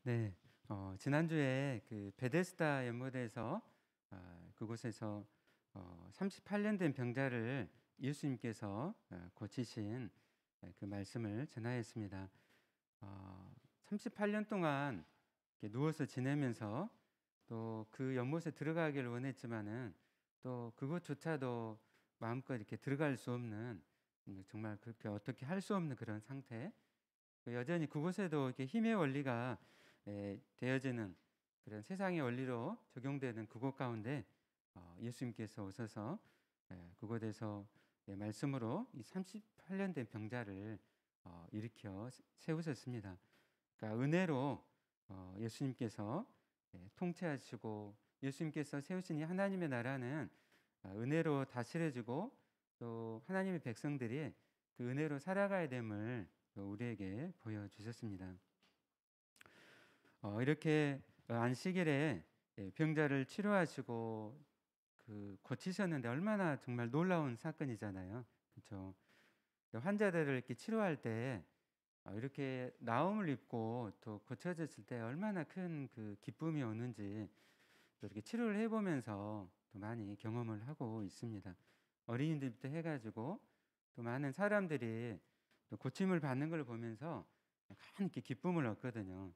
네. 지난주에 그 베데스다 연못에서 그곳에서 38년 된 병자를 예수님께서 고치신 그 말씀을 전하였습니다. 38년 동안 이렇게 누워서 지내면서 또 그 연못에 들어가기를 원했지만은 또 그것조차도 마음껏 이렇게 들어갈 수 없는, 정말 그렇게 어떻게 할 수 없는 그런 상태. 여전히 그곳에도 이렇게 힘의 원리가 되어지는 그런 세상의 원리로 적용되는 그곳 가운데 예수님께서 오셔서 그곳에서 말씀으로 이 38년 된 병자를 일으켜 세우셨습니다. 그러니까 은혜로 예수님께서 통치하시고, 예수님께서 세우신 이 하나님의 나라는 은혜로 다스려지고, 또 하나님의 백성들이 그 은혜로 살아가야 됨을 우리에게 보여주셨습니다. 이렇게 안식일에 병자를 치료하시고 그 고치셨는데 얼마나 정말 놀라운 사건이잖아요. 그렇죠? 환자들을 이렇게 치료할 때 이렇게 나음을 입고 또 고쳐졌을 때 얼마나 큰 그 기쁨이 오는지 또 이렇게 치료를 해보면서 또 많이 경험을 하고 있습니다. 어린이들부터 해가지고 또 많은 사람들이 또 고침을 받는 걸 보면서 약간 이렇게 기쁨을 얻거든요.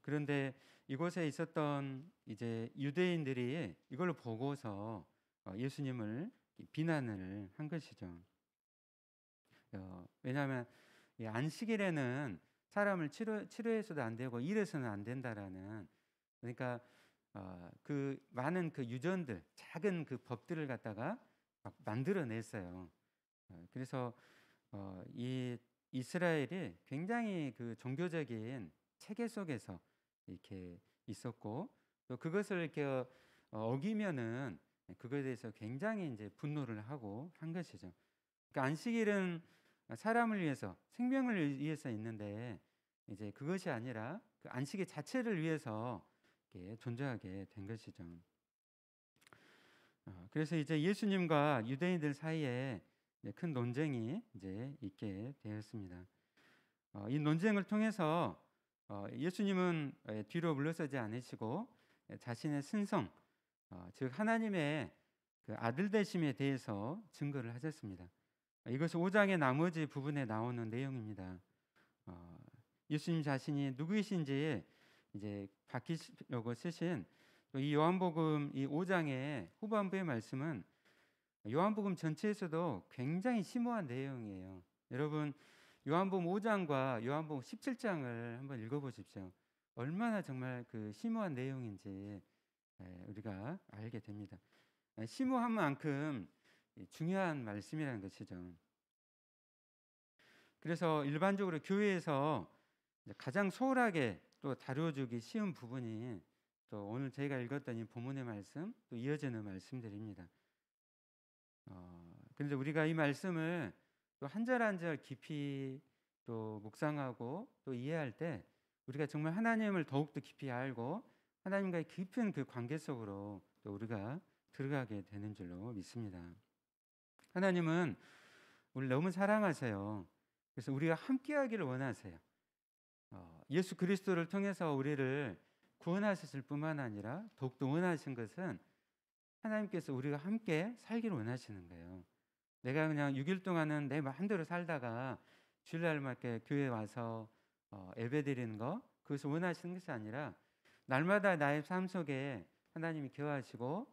그런데 이곳에 있었던 이제 유대인들이 이걸 보고서 예수님을 비난을 한 것이죠. 왜냐하면 이 안식일에는 사람을 치료해서도 안 되고 일해서는 안 된다라는, 그러니까 그 많은 그 유전들, 작은 그 법들을 갖다가 막 만들어냈어요. 그래서 이 이스라엘이 굉장히 그 종교적인 체계 속에서 이렇게 있었고, 또 그것을 이렇게 어기면은 그거에 대해서 굉장히 이제 분노를 하고 한 것이죠. 그러니까 안식일은 사람을 위해서, 생명을 위해서 있는데 이제 그것이 아니라 그 안식일 자체를 위해서 이렇게 존재하게 된 것이죠. 그래서 이제 예수님과 유대인들 사이에 큰 논쟁이 이제 있게 되었습니다. 이 논쟁을 통해서 예수님은 뒤로 물러서지 않으시고 자신의 신성, 즉 하나님의 그 아들 되심에 대해서 증거를 하셨습니다. 이것은 5장의 나머지 부분에 나오는 내용입니다. 어, 예수님 자신이 누구이신지 이제 밝히려고 쓰신 이 요한복음 이 5장의 후반부의 말씀은 요한복음 전체에서도 굉장히 심오한 내용이에요. 여러분, 요한복음 5장과 요한복음 17장을 한번 읽어보십시오. 얼마나 정말 그 심오한 내용인지 우리가 알게 됩니다. 심오한 만큼 중요한 말씀이라는 것이죠. 그래서 일반적으로 교회에서 가장 소홀하게 또 다뤄주기 쉬운 부분이 또 오늘 저희가 읽었던 이 본문의 말씀, 또 이어지는 말씀들입니다. 그런데 우리가 이 말씀을 또 한 절 한 절 깊이 또 묵상하고 또 이해할 때 우리가 정말 하나님을 더욱더 깊이 알고 하나님과의 깊은 그 관계 속으로 또 우리가 들어가게 되는 줄로 믿습니다. 하나님은 우리를 너무 사랑하세요. 그래서 우리가 함께하기를 원하세요. 예수 그리스도를 통해서 우리를 구원하셨을 뿐만 아니라 더욱더 원하신 것은 하나님께서 우리가 함께 살기를 원하시는 거예요. 내가 그냥 6일 동안은 내 마음대로 살다가 주일날밖에 교회 와서 예배드리는 거, 그것을 원하시는 것이 아니라 날마다 나의 삶 속에 하나님이 계하시고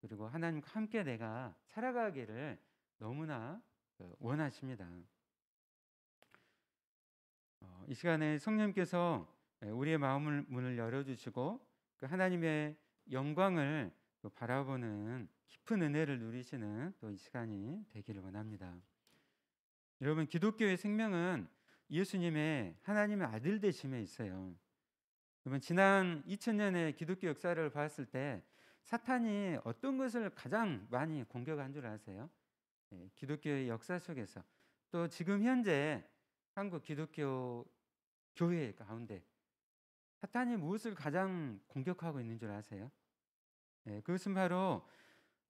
그리고 하나님과 함께 내가 살아가기를 너무나 원하십니다. 이 시간에 성령님께서 우리의 마음을 문을 열어주시고 그 하나님의 영광을 또 바라보는 깊은 은혜를 누리시는 또 이 시간이 되기를 원합니다. 여러분, 기독교의 생명은 예수님의 하나님의 아들 되심에 있어요. 여러분, 지난 2000년의 기독교 역사를 봤을 때 사탄이 어떤 것을 가장 많이 공격한 줄 아세요? 기독교의 역사 속에서 또 지금 현재 한국 기독교 교회 가운데 사탄이 무엇을 가장 공격하고 있는 줄 아세요? 그것은 바로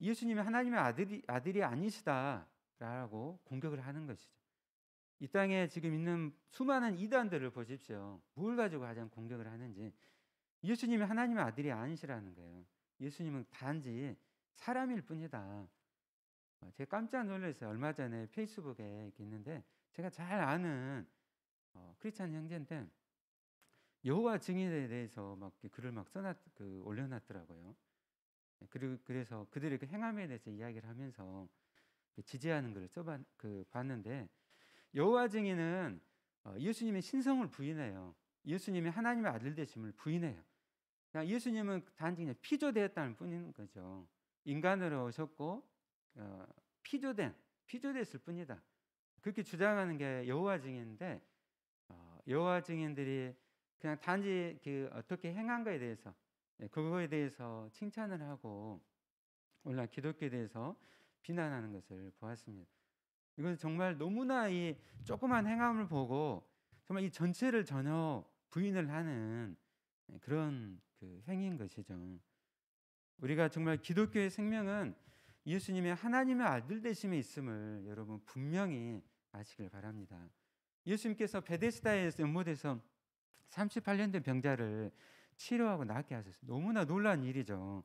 예수님이 하나님의 아들이 아니시다라고 공격을 하는 것이죠. 이 땅에 지금 있는 수많은 이단들을 보십시오. 뭘 가지고 가장 공격을 하는지. 예수님이 하나님의 아들이 아니시라는 거예요. 예수님은 단지 사람일 뿐이다. 제가 깜짝 놀랐어요. 얼마 전에 페이스북에 이렇게 있는데 제가 잘 아는 크리스찬 형제인데 여호와 증인에 대해서 막 이렇게 글을 막 올려놨더라고요. 그리고 그래서 그들의 그 행함에 대해서 이야기를 하면서 지지하는 글을 봤는데 여호와 증인은 예수님의 신성을 부인해요. 예수님이 하나님의 아들 되심을 부인해요. 그냥 예수님은 단지 그냥 피조되었다는 뿐인 거죠. 인간으로 오셨고 피조됐을 뿐이다. 그렇게 주장하는 게 여호와 증인인데 여호와 증인들이 그냥 단지 어떻게 행한 거에 대해서 그거에 대해서 칭찬을 하고 오늘날 기독교에 대해서 비난하는 것을 보았습니다. 이건 정말 너무나 이 조그만 행함을 보고 정말 이 전체를 전혀 부인을 하는 그런 행위인 것이죠. 우리가 정말 기독교의 생명은 예수님의 하나님의 아들 되심에 있음을 여러분 분명히 아시길 바랍니다. 예수님께서 베데스다의 연못에서 38년 된 병자를 치료하고 낫게 하셨어요. 너무나 놀라운 일이죠.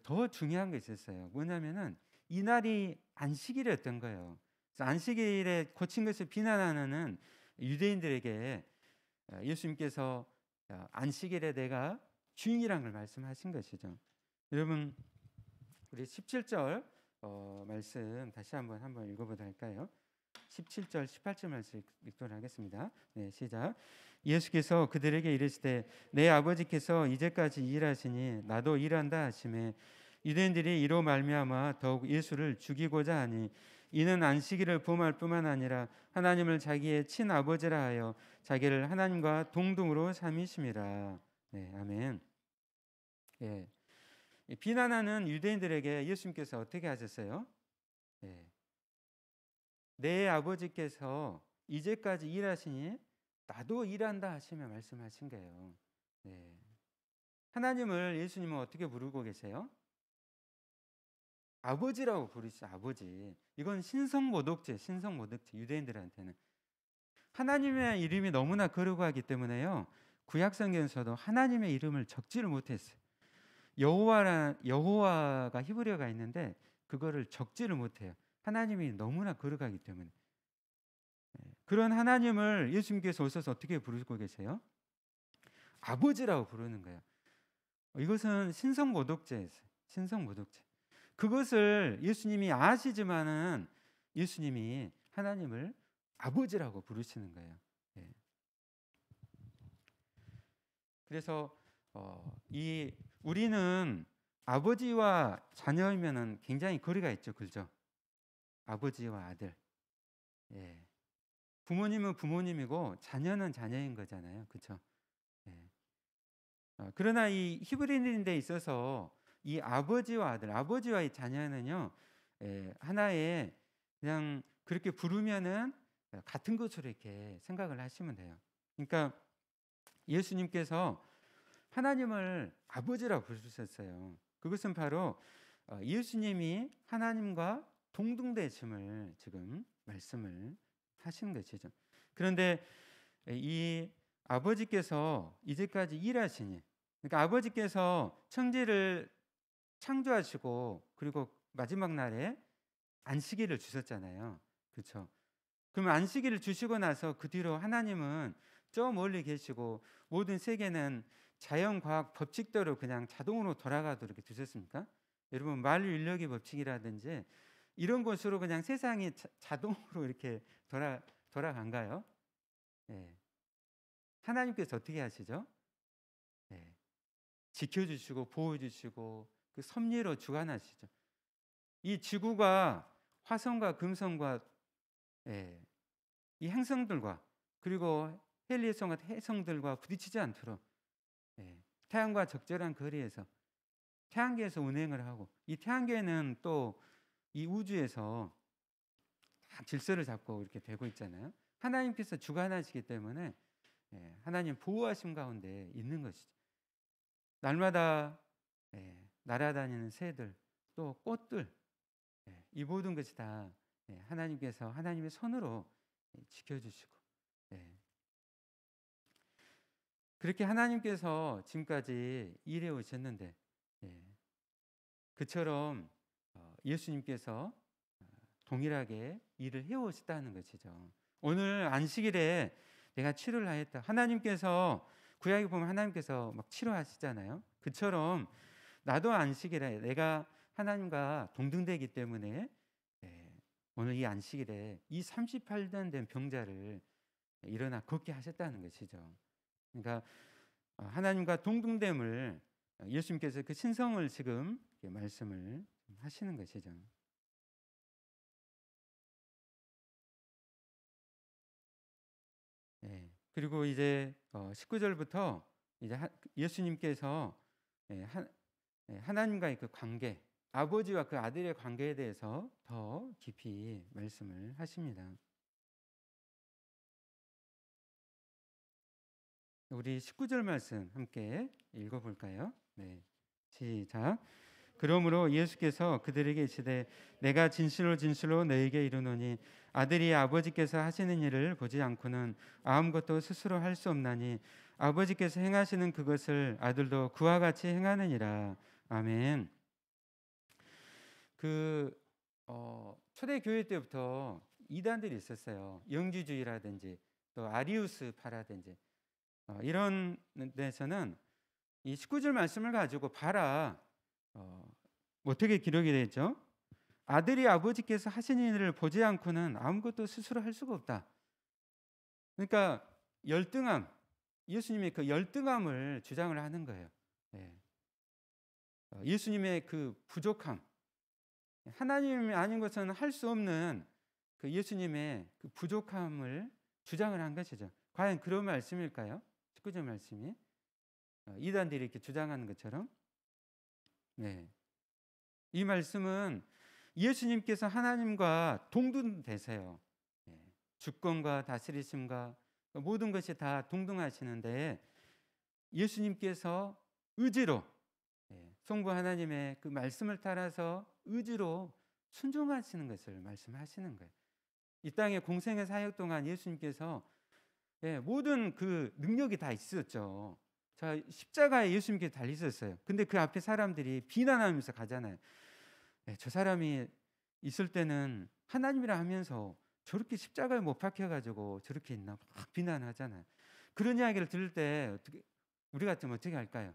더 중요한 게 있었어요. 뭐냐면은 이날이 안식일이었던 거예요. 그래서 안식일에 고친 것을 비난하는 유대인들에게 예수님께서 안식일에 내가 주인이라는 걸 말씀하신 것이죠. 여러분 우리 17절 말씀 다시 한번 읽어보도록 할까요? 17절 18절 말씀 읽도록 하겠습니다. 네, 시작. 예수께서 그들에게 이르시되 내 아버지께서 이제까지 일하시니 나도 일한다 하시매 유대인들이 이로 말미암아 더욱 예수를 죽이고자 하니 이는 안식일을 범할 뿐만 아니라 하나님을 자기의 친아버지라 하여 자기를 하나님과 동등으로 삼으심이라. 네, 아멘. 예. 비난하는 유대인들에게 예수님께서 어떻게 하셨어요? 예. 내 아버지께서 이제까지 일하시니 나도 일한다 하시며 말씀하신 거예요. 네. 하나님을 예수님은 어떻게 부르고 계세요? 아버지라고 부르시죠. 아버지. 이건 신성모독죄 유대인들한테는. 하나님의 이름이 너무나 거룩하기 때문에요. 구약성경에서도 하나님의 이름을 적지를 못했어요. 여호와가 히브리어가 있는데 그거를 적지를 못해요. 하나님이 너무나 거룩하기 때문에. 그런 하나님을 예수님께서 오셔서 어떻게 부르고 계세요? 아버지라고 부르는 거예요. 이것은 신성모독죄예요. 신성모독죄. 그것을 예수님이 아시지만은 예수님이 하나님을 아버지라고 부르시는 거예요. 예. 그래서 우리는 아버지와 자녀이면은 굉장히 거리가 있죠, 그죠? 아버지와 아들. 예. 부모님은 부모님이고 자녀는 자녀인 거잖아요, 그렇죠? 예. 그러나 이 히브리인들에 있어서 이 아버지와 아들, 아버지와 이 자녀는요, 하나의 그냥 그렇게 부르면은 같은 것으로 이렇게 생각을 하시면 돼요. 그러니까 예수님께서 하나님을 아버지라고 부르셨어요. 그것은 바로 예수님이 하나님과 동등되심을 지금 말씀을 하시는 것이죠. 그런데 이 아버지께서 이제까지 일하시니, 그러니까 아버지께서 천지를 창조하시고 그리고 마지막 날에 안식일을 주셨잖아요. 그렇죠? 그럼 안식일을 주시고 나서 그 뒤로 하나님은 저 멀리 계시고 모든 세계는 자연과학 법칙대로 그냥 자동으로 돌아가도록 이렇게 두셨습니까? 여러분 만유인력의 법칙이라든지 이런 것으로 그냥 세상이 자동으로 이렇게 돌아간가요? 네. 하나님께서 어떻게 하시죠? 네. 지켜주시고 보호주시고 그 섭리로 주관하시죠. 이 지구가 화성과 금성과 이 행성들과 그리고 헬리에성 같은 해성들과 부딪히지 않도록 태양과 적절한 거리에서 태양계에서 운행을 하고, 이 태양계는 또 이 우주에서 다 질서를 잡고 이렇게 되고 있잖아요. 하나님께서 주관하시기 때문에 하나님 보호하심 가운데 있는 것이죠. 날마다 날아다니는 새들, 또 꽃들, 이 모든 것이 다 하나님께서 하나님의 손으로 지켜주시고, 예. 그렇게 하나님께서 지금까지 일해 오셨는데, 예. 그처럼 예수님께서 동일하게 일을 해 오셨다는 것이죠. 오늘 안식일에 내가 치료를 하였다. 하나님께서 구약에 보면 하나님께서 막 치료하시잖아요. 그처럼 나도 안식일에 내가 하나님과 동등되기 때문에, 예, 오늘 이 안식일에 이 38년 된 병자를 일어나 걷게 하셨다는 것이죠. 그러니까 하나님과 동등됨을 예수님께서 그 신성을 지금 말씀을 하시는 것이죠. 예. 그리고 이제 19절부터 이제 예수님께서 예, 하나님과의 그 관계, 아버지와 그 아들의 관계에 대해서 더 깊이 말씀을 하십니다. 우리 19절 말씀 함께 읽어볼까요? 네, 시작. 그러므로 예수께서 그들에게 이르시되 내가 진실로 진실로 너희에게 이르노니 아들이 아버지께서 하시는 일을 보지 않고는 아무것도 스스로 할 수 없나니 아버지께서 행하시는 그것을 아들도 그와 같이 행하느니라. 아멘. 그 초대 교회 때부터 이단들이 있었어요. 영지주의라든지 또 아리우스파라든지 이런 데서는 이 19절 말씀을 가지고 봐라. 어떻게 기록이 되어 있죠? 아들이 아버지께서 하신 일을 보지 않고는 아무것도 스스로 할 수가 없다. 그러니까 열등함, 예수님의 그 열등함을 주장을 하는 거예요. 예. 예수님의 그 부족함, 하나님이 아닌 것은 할 수 없는 그 예수님의 그 부족함을 주장을 한 것이죠. 과연 그런 말씀일까요? 19절 말씀이 이단들이 이렇게 주장하는 것처럼, 네, 이 말씀은 예수님께서 하나님과 동등되세요. 예, 주권과 다스리심과 모든 것이 다 동등하시는데 예수님께서 의지로, 예, 성부 하나님의 그 말씀을 따라서 의지로 순종하시는 것을 말씀하시는 거예요. 이 땅의 공생의 사역 동안 예수님께서, 예, 모든 그 능력이 다 있었죠. 자, 십자가에 예수님께서 달리셨어요. 근데 그 앞에 사람들이 비난하면서 가잖아요. 예, 저 사람이 있을 때는 하나님이라 하면서 저렇게 십자가에 못 박혀가지고 저렇게 있나 막 비난하잖아요. 그런 이야기를 들을 때 어떻게, 우리 같으면 어떻게 할까요?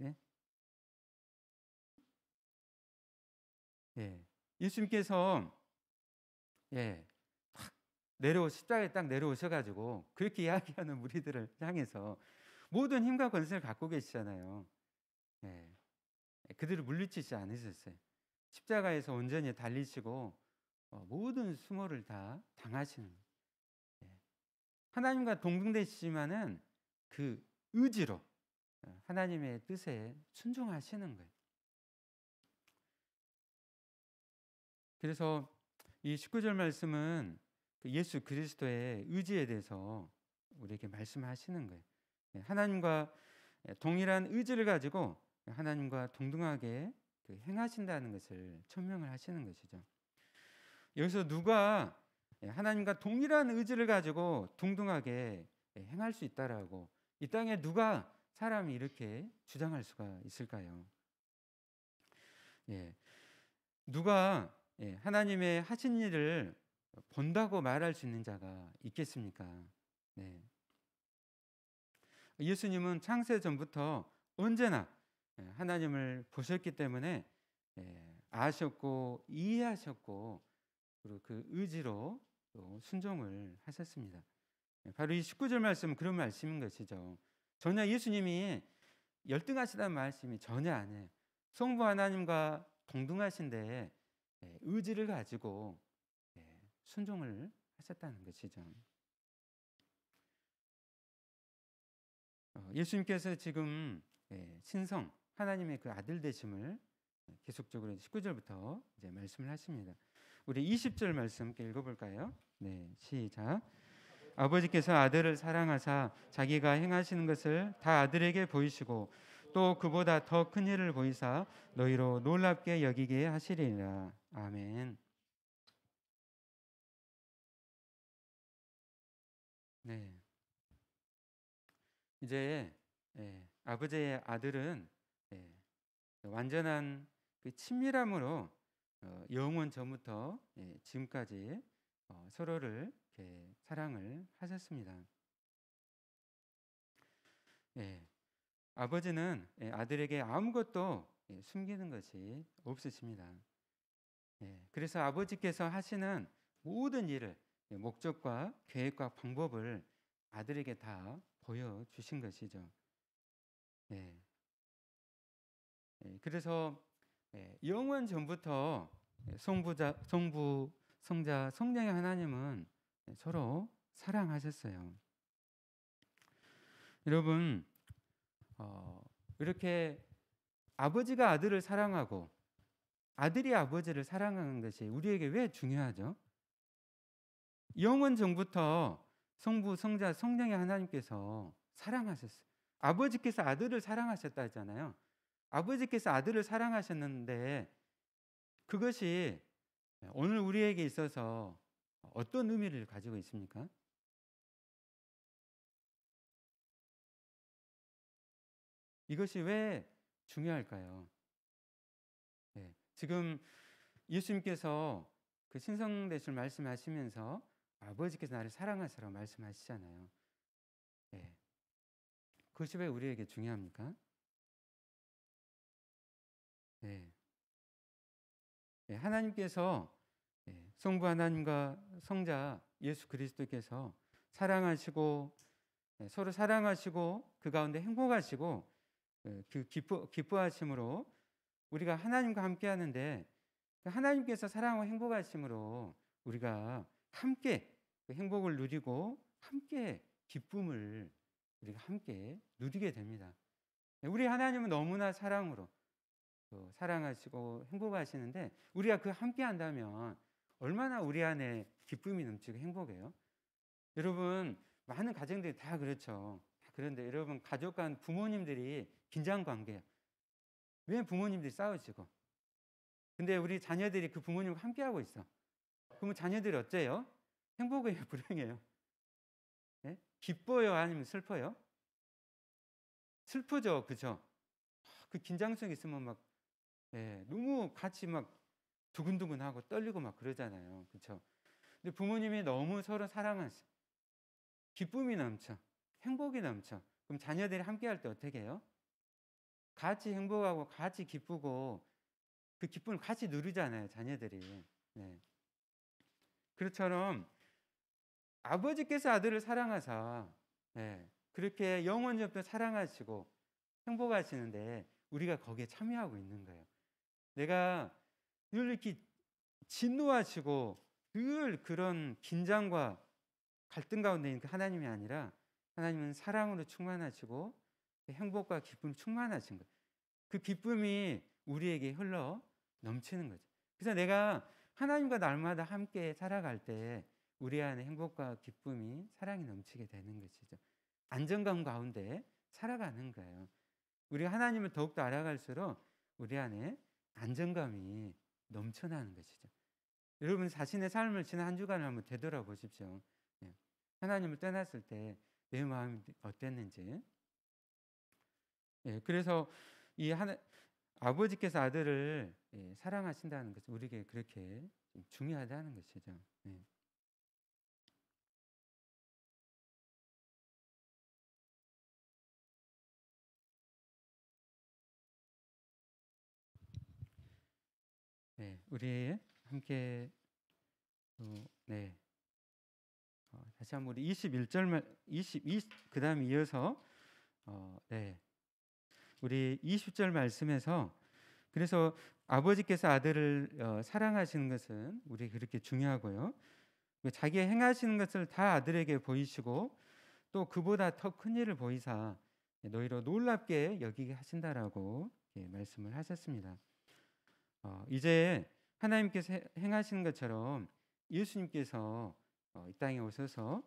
예? 예. 예수님께서, 예, 십자가에 딱 내려오셔가지고 그렇게 이야기하는 무리들을 향해서 모든 힘과 권세를 갖고 계시잖아요. 예. 그들을 물리치지 않으셨어요. 십자가에서 온전히 달리시고 모든 수모를 다 당하시는, 예, 하나님과 동등되시지만은 그 의지로 하나님의 뜻에 순종하시는 거예요. 그래서 이 19절 말씀은 그 예수 그리스도의 의지에 대해서 우리에게 말씀하시는 거예요. 예, 하나님과 동일한 의지를 가지고 하나님과 동등하게 그 행하신다는 것을 천명을 하시는 것이죠. 여기서 누가 하나님과 동일한 의지를 가지고 동등하게 행할 수 있다라고 이 땅에 누가 사람이 이렇게 주장할 수가 있을까요? 예, 누가 하나님의 하신 일을 본다고 말할 수 있는 자가 있겠습니까? 네. 예수님은 창세 전부터 언제나 하나님을 보셨기 때문에 아셨고 이해하셨고 그리고 그 의지로 또 순종을 하셨습니다. 바로 이 19절 말씀은 그런 말씀인 것이죠. 전혀 예수님이 열등하시다는 말씀이 전혀 아니에요. 성부 하나님과 동등하신데 의지를 가지고 순종을 하셨다는 것이죠. 예수님께서 지금 신성 하나님의 그 아들 되심을 계속적으로 19절부터 이제 말씀을 하십니다. 우리 20절 말씀 함께 읽어볼까요? 네, 시작. 아버지께서 아들을 사랑하사 자기가 행하시는 것을 다 아들에게 보이시고 또 그보다 더 큰 일을 보이사 너희로 놀랍게 여기게 하시리라. 아멘. 네. 이제 아버지의 아들은 완전한 그 친밀함으로 영원 전부터 지금까지 서로를 이렇게 사랑을 하셨습니다. 예, 아버지는 아들에게 아무것도 숨기는 것이 없으십니다. 그래서 아버지께서 하시는 모든 일을 목적과 계획과 방법을 아들에게 다 보여주신 것이죠. 예, 그래서 영원 전부터 성부, 성자, 성령의 하나님은 서로 사랑하셨어요. 여러분, 이렇게 아버지가 아들을 사랑하고 아들이 아버지를 사랑하는 것이 우리에게 왜 중요하죠? 영원 전부터 성부, 성자, 성령의 하나님께서 사랑하셨어요. 아버지께서 아들을 사랑하셨다 했잖아요. 아버지께서 아들을 사랑하셨는데 그것이 오늘 우리에게 있어서 어떤 의미를 가지고 있습니까? 이것이 왜 중요할까요? 지금 예수님께서 그 신성대실 말씀하시면서 아버지께서 나를 사랑하시라고 말씀하시잖아요. 그것이 왜 우리에게 중요합니까? 하나님께서 성부 하나님과 성자 예수 그리스도께서 사랑하시고 서로 사랑하시고 그 가운데 행복하시고 그 기뻐하심으로 우리가 하나님과 함께 하는데 하나님께서 사랑하고 행복하심으로 우리가 함께 그 행복을 누리고 함께 기쁨을 우리가 함께 누리게 됩니다. 우리 하나님은 너무나 사랑으로 사랑하시고 행복하시는데 우리가 그 함께 한다면 얼마나 우리 안에 기쁨이 넘치고 행복해요. 여러분 많은 가정들이 다 그렇죠. 그런데 여러분 가족 간 부모님들이 긴장 관계예요. 왜 부모님들이 싸우시고 근데 우리 자녀들이 그 부모님과 함께 하고 있어. 그러면 자녀들이 어째요? 행복해요, 불행해요? 기뻐요, 아니면 슬퍼요? 슬프죠, 그죠? 그 긴장성 있으면 막 너무 같이 막 두근두근하고 떨리고 막 그러잖아요, 그렇죠? 근데 부모님이 너무 서로 사랑하셔, 기쁨이 넘쳐, 행복이 넘쳐. 그럼 자녀들이 함께 할 때 어떻게 해요? 같이 행복하고 같이 기쁘고 그 기쁨을 같이 누리잖아요, 자녀들이. 그렇처럼 아버지께서 아들을 사랑하사 그렇게 영원전부터 사랑하시고 행복하시는데 우리가 거기에 참여하고 있는 거예요. 내가 늘 이렇게 진노하시고 늘 그런 긴장과 갈등 가운데 있는 그 하나님이 아니라 하나님은 사랑으로 충만하시고 행복과 기쁨 충만하신 거예요. 그 기쁨이 우리에게 흘러 넘치는 거죠. 그래서 내가 하나님과 날마다 함께 살아갈 때 우리 안에 행복과 기쁨이 사랑이 넘치게 되는 것이죠. 안정감 가운데 살아가는 거예요. 우리가 하나님을 더욱더 알아갈수록 우리 안에 안정감이 넘쳐나는 것이죠. 여러분 자신의 삶을 지난 한 주간을 한번 되돌아보십시오. 하나님을 떠났을 때 내 마음이 어땠는지. 그래서 이 아버지께서 아들을 사랑하신다는 것은 우리에게 그렇게 중요하다는 것이죠. 우리 함께 다시 한번 우리 21절만 22 그다음 이어서 우리 20절 말씀에서 그래서 아버지께서 아들을 사랑하시는 것은 우리 그렇게 중요하고요. 자기 행하시는 것을 다 아들에게 보이시고 또 그보다 더 큰 일을 보이사 너희로 놀랍게 여기게 하신다라고 말씀을 하셨습니다. 이제 하나님께서 행하시는 것처럼 예수님께서 이 땅에 오셔서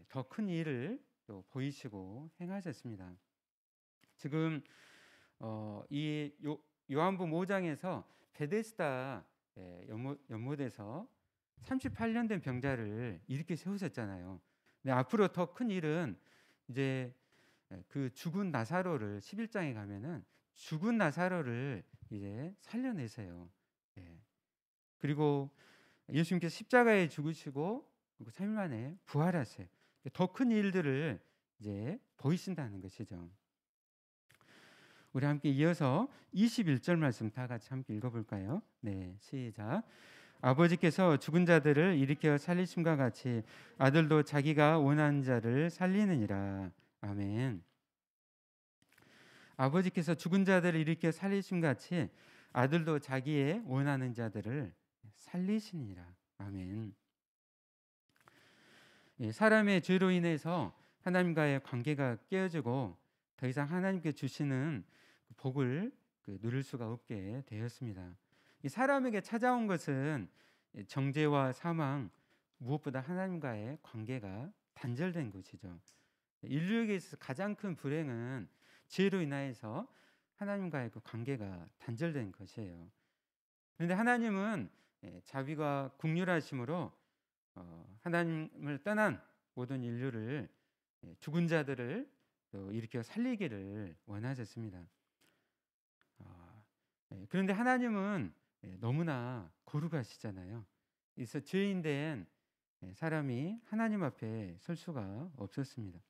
더 큰 일을 또 보이시고 행하셨습니다. 지금 이 요한복음 5장에서 베데스다 연못에서 38년 된 병자를 일으켜 세우셨잖아요. 근데 앞으로 더 큰 일은 이제 그 죽은 나사로를 11장에 가면은 죽은 나사로를 이제 살려내세요. 예. 그리고 예수님께서 십자가에 죽으시고 그리고 3일 만에 부활하세요. 더 큰 일들을 이제 보이신다는 것이죠. 우리 함께 이어서 21절 말씀 다 같이 함께 읽어볼까요? 네, 시작. 아버지께서 죽은 자들을 일으켜 살리심과 같이 아들도 자기가 원하는 자를 살리느니라. 아멘. 아버지께서 죽은 자들을 일으켜 살리심 같이 아들도 자기의 원하는 자들을 살리시니라. 아멘. 예, 사람의 죄로 인해서 하나님과의 관계가 깨어지고 더 이상 하나님께 주시는 복을 누릴 수가 없게 되었습니다. 이 사람에게 찾아온 것은 정죄와 사망, 무엇보다 하나님과의 관계가 단절된 것이죠. 인류에게 있어서 가장 큰 불행은 죄로 인하여서 하나님과의 그 관계가 단절된 것이에요. 그런데 하나님은 자비가 국률하심으로 하나님을 떠난 모든 인류를 죽은 자들을 또 일으켜 살리기를 원하셨습니다. 그런데 하나님은 너무나 거룩하시잖아요. 그래서 죄인된 사람이 하나님 앞에 설 수가 없었습니다.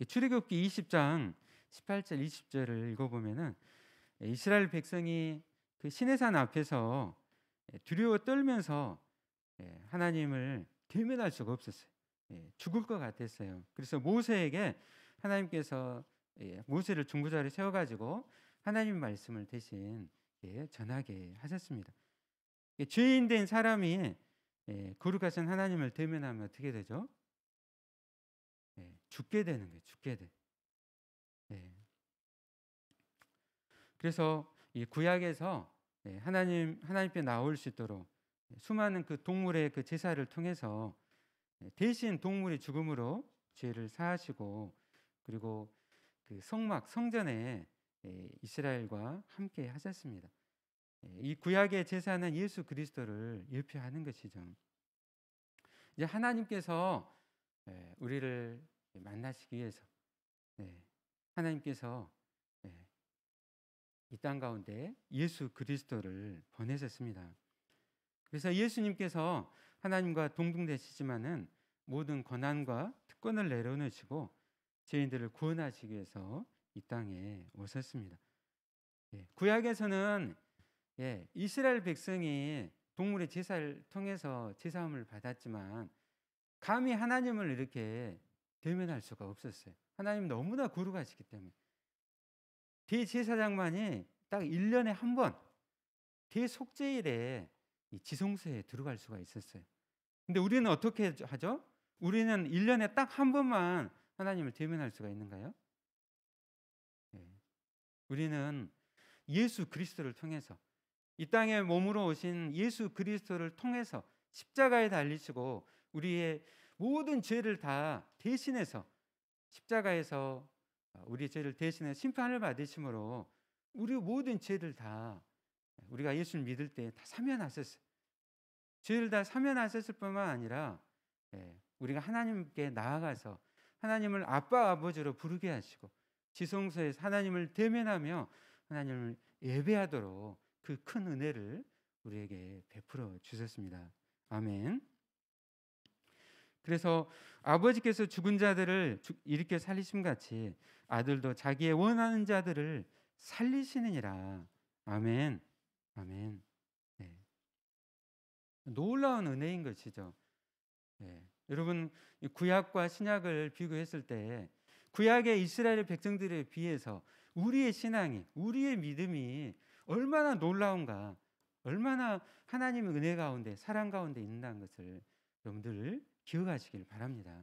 출애굽기 20장 18절 20절을 읽어보면은 이스라엘 백성이 그 시내산 앞에서 두려워 떨면서 하나님을 대면할 수가 없었어요. 죽을 것 같았어요. 그래서 모세에게 하나님께서 모세를 중보자로 세워가지고 하나님 말씀을 대신 전하게 하셨습니다. 죄인된 사람이 거룩하신 하나님을 대면하면 어떻게 되죠? 죽게 되는 거예요. 죽게 돼. 그래서 이 구약에서 하나님께 나올 수 있도록 수많은 그 동물의 그 제사를 통해서 대신 동물의 죽음으로 죄를 사하시고 그리고 그 성전에 이스라엘과 함께 하셨습니다. 이 구약의 제사는 예수 그리스도를 예표하는 것이죠. 이제 하나님께서 우리를 만나시기 위해서 하나님께서 이 땅 가운데 예수 그리스도를 보내셨습니다. 그래서 예수님께서 하나님과 동등되시지만은 모든 권한과 특권을 내려놓으시고 죄인들을 구원하시기 위해서 이 땅에 오셨습니다. 구약에서는 이스라엘 백성이 동물의 제사를 통해서 제사함을 받았지만 감히 하나님을 이렇게 대면할 수가 없었어요. 하나님 너무나 거룩하시기 때문에 대제사장만이 딱 1년에 한 번 대속죄일에 이 지성소에 들어갈 수가 있었어요. 근데 우리는 어떻게 하죠? 우리는 1년에 딱 한 번만 하나님을 대면할 수가 있는가요? 우리는 예수 그리스도를 통해서 이 땅에 몸으로 오신 예수 그리스도를 통해서 십자가에 달리시고 우리의 모든 죄를 다 대신해서 십자가에서 우리의 죄를 대신해 심판을 받으심으로 우리 모든 죄를 다 우리가 예수를 믿을 때 다 사면하셨어요. 죄를 다 사면하셨을 뿐만 아니라 우리가 하나님께 나아가서 하나님을 아빠 아버지로 부르게 하시고 지성소에서 하나님을 대면하며 하나님을 예배하도록 그 큰 은혜를 우리에게 베풀어 주셨습니다. 아멘. 그래서 아버지께서 죽은 자들을 일으켜 살리심 같이 아들도 자기의 원하는 자들을 살리시느니라. 아멘. 아멘. 놀라운 은혜인 것이죠. 여러분 구약과 신약을 비교했을 때 구약의 이스라엘 백성들에 비해서 우리의 신앙이 우리의 믿음이 얼마나 놀라운가, 얼마나 하나님의 은혜 가운데 사랑 가운데 있는다는 것을 여러분들 기억하시길 바랍니다.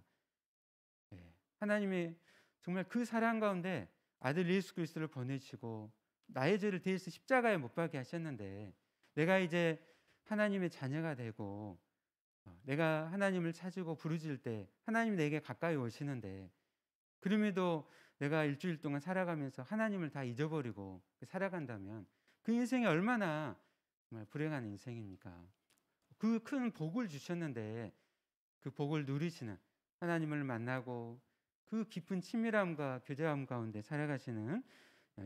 하나님의 정말 그 사랑 가운데 아들 예수 그리스도를 보내시고 나의 죄를 대해서 십자가에 못 박게 하셨는데 내가 이제 하나님의 자녀가 되고 내가 하나님을 찾고 부르짖을 때 하나님이 내게 가까이 오시는데 그럼에도 내가 일주일 동안 살아가면서 하나님을 다 잊어버리고 살아간다면 그 인생이 얼마나 정말 불행한 인생입니까? 그 큰 복을 주셨는데 그 복을 누리시는, 하나님을 만나고 그 깊은 친밀함과 교제함 가운데 살아가시는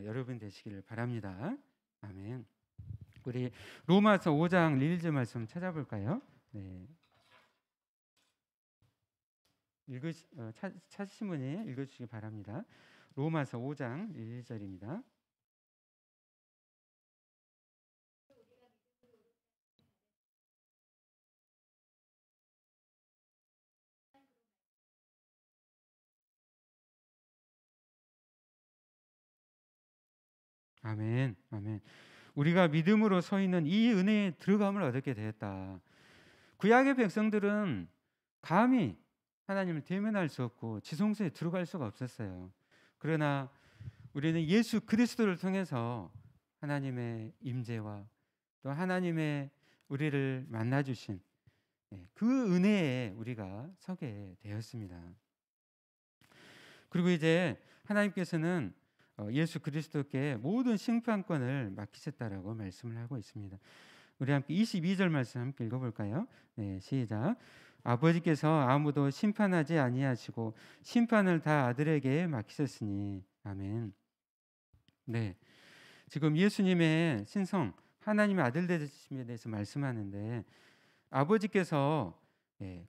여러분 되시기를 바랍니다. 아멘. 우리 로마서 5장 릴즈 말씀 찾아볼까요? 네. 찾으신 분이 읽어주시기 바랍니다. 로마서 5장 1절입니다. 아멘, 아멘. 우리가 믿음으로 서 있는 이 은혜에 들어감을 얻게 되었다. 구약의 백성들은 감히 하나님을 대면할 수 없고 지성소에 들어갈 수가 없었어요. 그러나 우리는 예수 그리스도를 통해서 하나님의 임재와 또 하나님의 우리를 만나 주신 그 은혜에 우리가 서게 되었습니다. 그리고 이제 하나님께서는 예수 그리스도께 모든 심판권을 맡기셨다라고 말씀을 하고 있습니다. 우리 함께 22절 말씀 함께 읽어볼까요? 네, 시작. 아버지께서 아무도 심판하지 아니하시고 심판을 다 아들에게 맡기셨으니. 아멘. 네, 지금 예수님의 신성 하나님의 아들 되심에 대해서 말씀하는데 아버지께서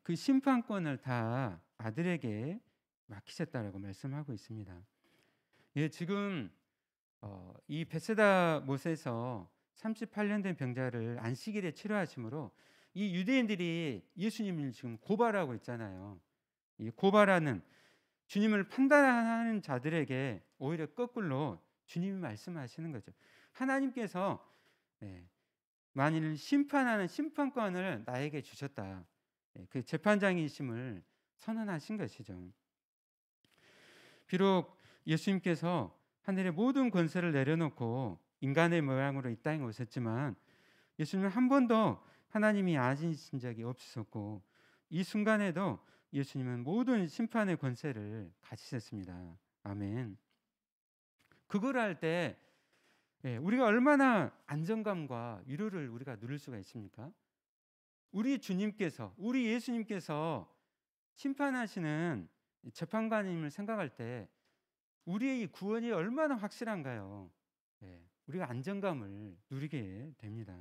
그 심판권을 다 아들에게 맡기셨다라고 말씀하고 있습니다. 예, 지금 이 베세다 못에서 38년 된 병자를 안식일에 치료하심으로 이 유대인들이 예수님을 지금 고발하고 있잖아요. 이 고발하는 주님을 판단하는 자들에게 오히려 거꾸로 주님이 말씀하시는 거죠. 하나님께서 만일 심판하는 심판권을 나에게 주셨다. 그 재판장이심을 선언하신 것이죠. 비록 예수님께서 하늘의 모든 권세를 내려놓고 인간의 모양으로 이 땅에 오셨지만 예수님은 한 번도 하나님이 아니신 적이 없으셨고 이 순간에도 예수님은 모든 심판의 권세를 가지셨습니다. 아멘. 그걸 할 때 우리가 얼마나 안정감과 위로를 우리가 누릴 수가 있습니까? 우리 주님께서, 우리 예수님께서 심판하시는 재판관님을 생각할 때 우리의 구원이 얼마나 확실한가요? 우리가 안정감을 누리게 됩니다.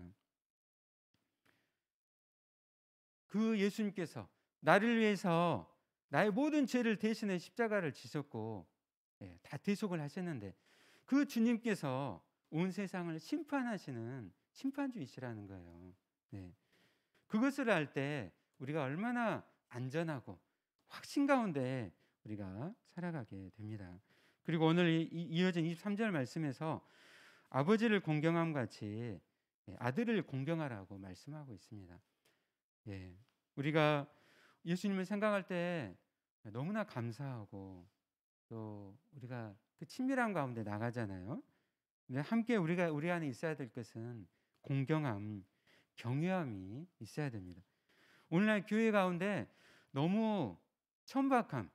그 예수님께서 나를 위해서 나의 모든 죄를 대신해 십자가를 지셨고 다 대속을 하셨는데 그 주님께서 온 세상을 심판하시는 심판주이시라는 거예요. 그것을 알 때 우리가 얼마나 안전하고 확신 가운데 우리가 살아가게 됩니다. 그리고 오늘 이어진 23절 말씀에서 아버지를 공경함 같이 아들을 공경하라고 말씀하고 있습니다. 우리가 예수님을 생각할 때 너무나 감사하고 또 우리가 그 친밀함 가운데 나가잖아요. 근데 함께 우리 안에 있어야 될 것은 공경함, 경외함이 있어야 됩니다. 오늘날 교회 가운데 너무 천박함,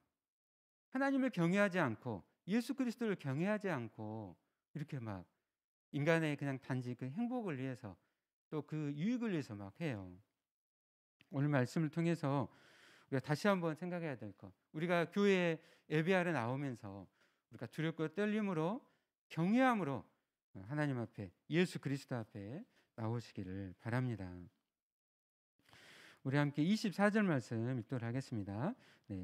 하나님을 경외하지 않고 예수 그리스도를 경외하지 않고 이렇게 막 인간의 그냥 단지 그 행복을 위해서 또 그 유익을 위해서 막 해요. 오늘 말씀을 통해서 우리가 다시 한번 생각해야 될 것. 우리가 교회에 예배하러 나오면서 우리가 두렵고 떨림으로 경외함으로 하나님 앞에 예수 그리스도 앞에 나오시기를 바랍니다. 우리 함께 24절 말씀 읽도록 하겠습니다.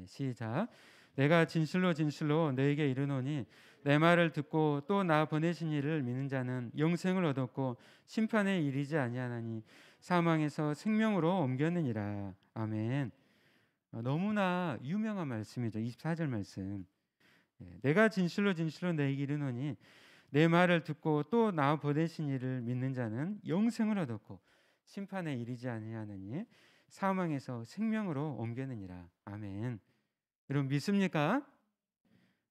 시작. 내가 진실로 진실로 너에게 이르노니 내 말을 듣고 또 나 보내신 이를 믿는 자는 영생을 얻었고 심판에 이르지 아니하나니 사망에서 생명으로 옮겼느니라. 아멘. 너무나 유명한 말씀이죠. 24절 말씀. 내가 진실로 진실로 너에게 이르노니 내 말을 듣고 또 나 보내신 이를 믿는 자는 영생을 얻었고 심판에 이르지 아니하느니 사망에서 생명으로 옮겼느니라. 아멘. 여러분 믿습니까?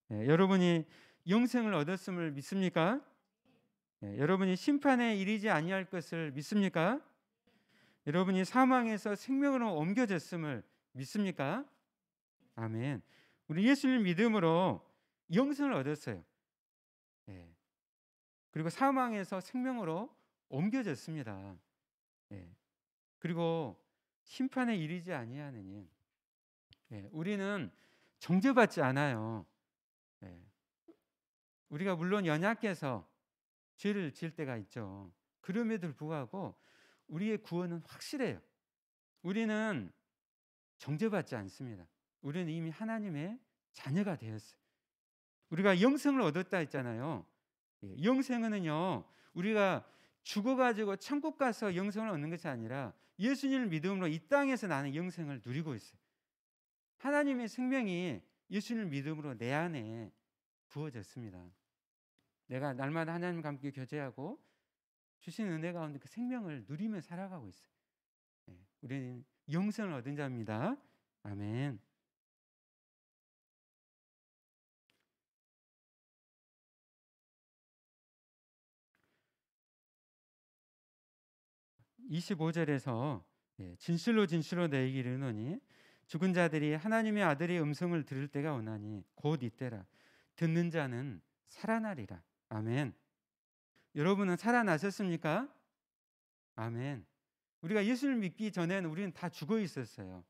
여러분이 영생을 얻었음을 믿습니까? 여러분이 심판에 이르지 아니할 것을 믿습니까? 여러분이 사망에서 생명으로 옮겨졌음을 믿습니까? 아멘. 우리 예수를 믿음으로 영생을 얻었어요. 그리고 사망에서 생명으로 옮겨졌습니다. 그리고 심판에 이르지 아니하느니. 우리는 정죄받지 않아요. 우리가 물론 연약해서 죄를 지을 때가 있죠. 그럼에도 불구하고 우리의 구원은 확실해요. 우리는 정죄받지 않습니다. 우리는 이미 하나님의 자녀가 되었어요. 우리가 영생을 얻었다 했잖아요. 영생은요, 우리가 죽어가지고 천국 가서 영생을 얻는 것이 아니라 예수님을 믿음으로 이 땅에서 나는 영생을 누리고 있어요. 하나님의 생명이 예수님을 믿음으로 내 안에 부어졌습니다. 내가 날마다 하나님과 함께 교제하고 주신 은혜 가운데 그 생명을 누리며 살아가고 있어요. 우리는 영생을 얻은 자입니다. 아멘. (25절에서) 진실로 진실로 내게 이르노니 죽은 자들이 하나님의 아들의 음성을 들을 때가 오나니 곧 이때라. 듣는 자는 살아나리라. 아멘. 여러분은 살아나셨습니까? 아멘. 우리가 예수를 믿기 전에는 우리는 다 죽어 있었어요.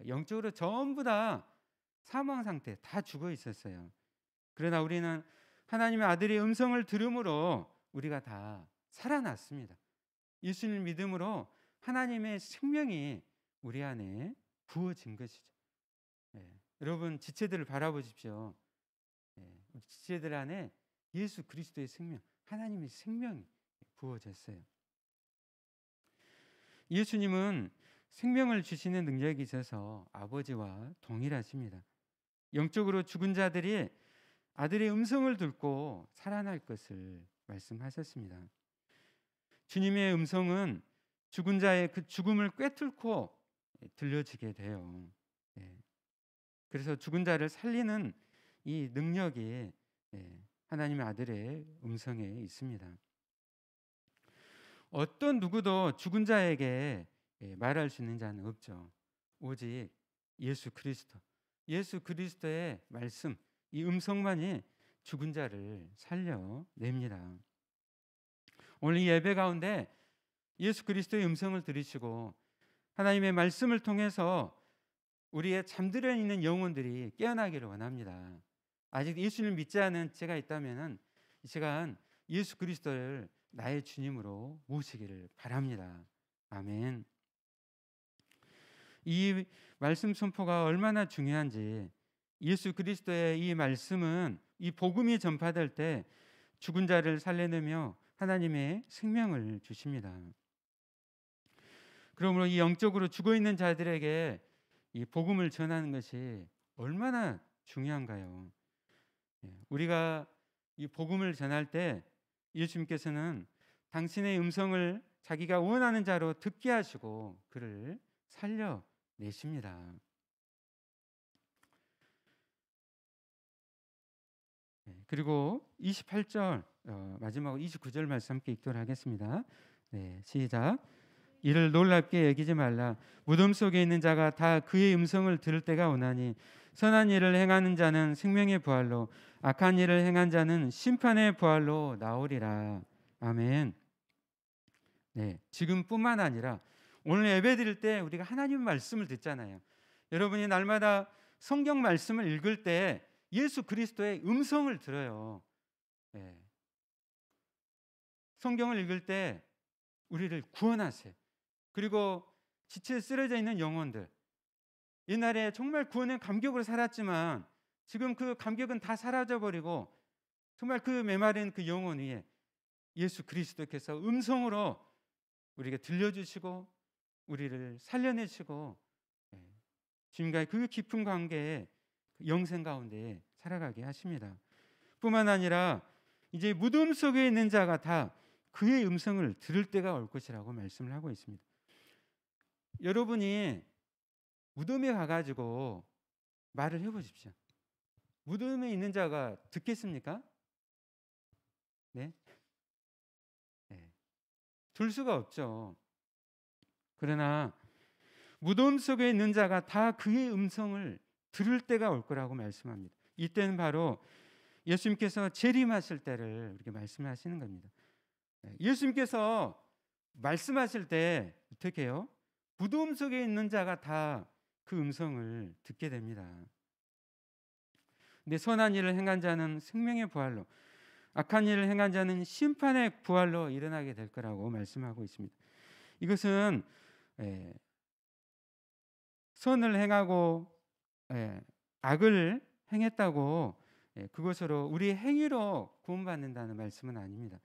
영적으로 전부 다 사망 상태, 다 죽어 있었어요. 그러나 우리는 하나님의 아들의 음성을 들음으로 우리가 다 살아났습니다. 예수님을 믿음으로 하나님의 생명이 우리 안에 부어진 것이죠. 여러분 지체들을 바라보십시오. 우리 지체들 안에 예수 그리스도의 생명, 하나님의 생명이 부어졌어요. 예수님은 생명을 주시는 능력이 있어서 아버지와 동일하십니다. 영적으로 죽은 자들이 아들의 음성을 듣고 살아날 것을 말씀하셨습니다. 주님의 음성은 죽은 자의 그 죽음을 꿰뚫고 들려지게 돼요. 그래서 죽은 자를 살리는 이 능력이 하나님의 아들의 음성에 있습니다. 어떤 누구도 죽은 자에게 말할 수 있는 자는 없죠. 오직 예수 그리스도, 예수 그리스도의 말씀, 이 음성만이 죽은 자를 살려냅니다. 오늘 이 예배 가운데 예수 그리스도의 음성을 들으시고 하나님의 말씀을 통해서 우리의 잠들어 있는 영혼들이 깨어나기를 원합니다. 아직 예수를 믿지 않은 제가 있다면 이 시간 예수 그리스도를 나의 주님으로 모시기를 바랍니다. 아멘. 이 말씀 선포가 얼마나 중요한지, 예수 그리스도의 이 말씀은, 이 복음이 전파될 때 죽은 자를 살려내며 하나님의 생명을 주십니다. 그러므로 이 영적으로 죽어 있는 자들에게 이 복음을 전하는 것이 얼마나 중요한가요? 우리가 이 복음을 전할 때 예수님께서는 당신의 음성을 자기가 원하는 자로 듣게 하시고 그를 살려내십니다. 그리고 28절 마지막으로 29절 말씀 함께 읽도록 하겠습니다. 시작. 이를 놀랍게 여기지 말라. 무덤 속에 있는 자가 다 그의 음성을 들을 때가 오나니 선한 일을 행하는 자는 생명의 부활로, 악한 일을 행한 자는 심판의 부활로 나오리라. 아멘. 지금뿐만 아니라 오늘 예배 드릴 때 우리가 하나님 말씀을 듣잖아요. 여러분이 날마다 성경 말씀을 읽을 때 예수 그리스도의 음성을 들어요. 성경을 읽을 때 우리를 구원하세요. 그리고 지체에 쓰러져 있는 영혼들, 옛날에 정말 구원의 감격으로 살았지만 지금 그 감격은 다 사라져버리고 정말 그 메마른 그 영혼 위에 예수 그리스도께서 음성으로 우리에게 들려주시고 우리를 살려내시고 주님과의 그 깊은 관계에 영생 가운데 살아가게 하십니다. 뿐만 아니라 이제 무덤 속에 있는 자가 다 그의 음성을 들을 때가 올 것이라고 말씀을 하고 있습니다. 여러분이 무덤에 가가지고 말을 해보십시오. 무덤에 있는 자가 듣겠습니까? 네? 들 수가 없죠. 그러나 무덤 속에 있는 자가 다 그의 음성을 들을 때가 올 거라고 말씀합니다. 이때는 바로 예수님께서 재림하실 때를 이렇게 말씀하시는 겁니다. 예수님께서 말씀하실 때 어떻게 해요? 부두음 속에 있는 자가 다 그 음성을 듣게 됩니다. 근데 선한 일을 행한 자는 생명의 부활로, 악한 일을 행한 자는 심판의 부활로 일어나게 될 거라고 말씀하고 있습니다. 이것은 예, 선을 행하고 악을 행했다고 그것으로 우리의 행위로 구원받는다는 말씀은 아닙니다.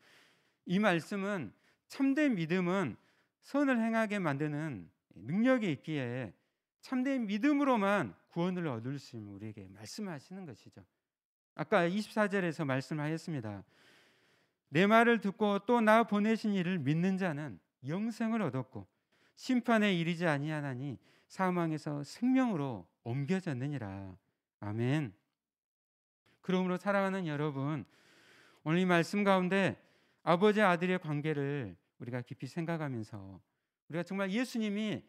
이 말씀은 참된 믿음은 선을 행하게 만드는 능력이 있기에 참된 믿음으로만 구원을 얻을 수 있는 우리에게 말씀하시는 것이죠. 아까 24절에서 말씀하였습니다. 내 말을 듣고 또 나 보내신 이를 믿는 자는 영생을 얻었고 심판에 이르지 아니하나니 사망에서 생명으로 옮겨졌느니라. 아멘. 그러므로 사랑하는 여러분, 오늘 이 말씀 가운데 아버지 아들의 관계를 우리가 깊이 생각하면서 우리가 정말 예수님이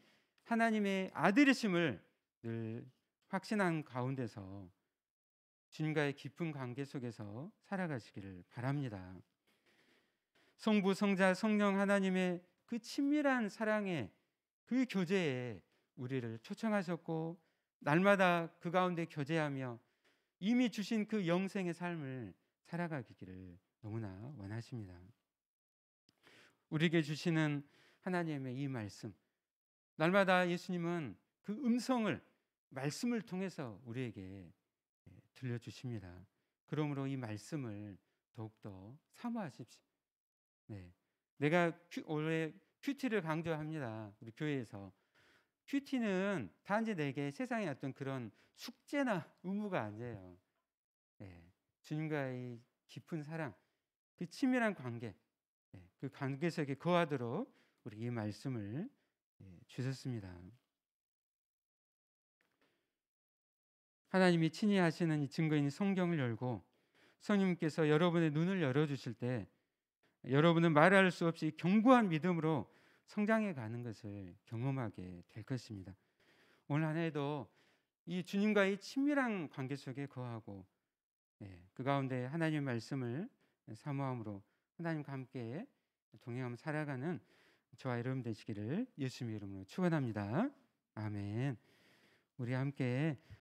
하나님의 아들이심을 늘 확신한 가운데서 주님과의 깊은 관계 속에서 살아가시기를 바랍니다. 성부, 성자, 성령 하나님의 그 친밀한 사랑의 그 교제에 우리를 초청하셨고 날마다 그 가운데 교제하며 이미 주신 그 영생의 삶을 살아가기를 너무나 원하십니다. 우리에게 주시는 하나님의 이 말씀, 날마다 예수님은 그 음성을 말씀을 통해서 우리에게 들려주십니다. 그러므로 이 말씀을 더욱더 사모하십시오. 내가 올해 큐티를 강조합니다. 우리 교회에서 큐티는 단지 내게 세상의 어떤 그런 숙제나 의무가 아니에요. 주님과의 깊은 사랑, 그 친밀한 관계, 그 관계 속에 거하도록 우리 이 말씀을 주셨습니다. 하나님이 친히 하시는 이 증거인 성경을 열고 성령님께서 여러분의 눈을 열어주실 때 여러분은 말할 수 없이 견고한 믿음으로 성장해 가는 것을 경험하게 될 것입니다. 오늘 한 해도 이 주님과의 친밀한 관계 속에 거하고 그 가운데 하나님의 말씀을 사모함으로 하나님과 함께 동행하며 살아가는 저와 여러분 되시기를 예수님의 이름으로 축원합니다. 아멘. 우리 함께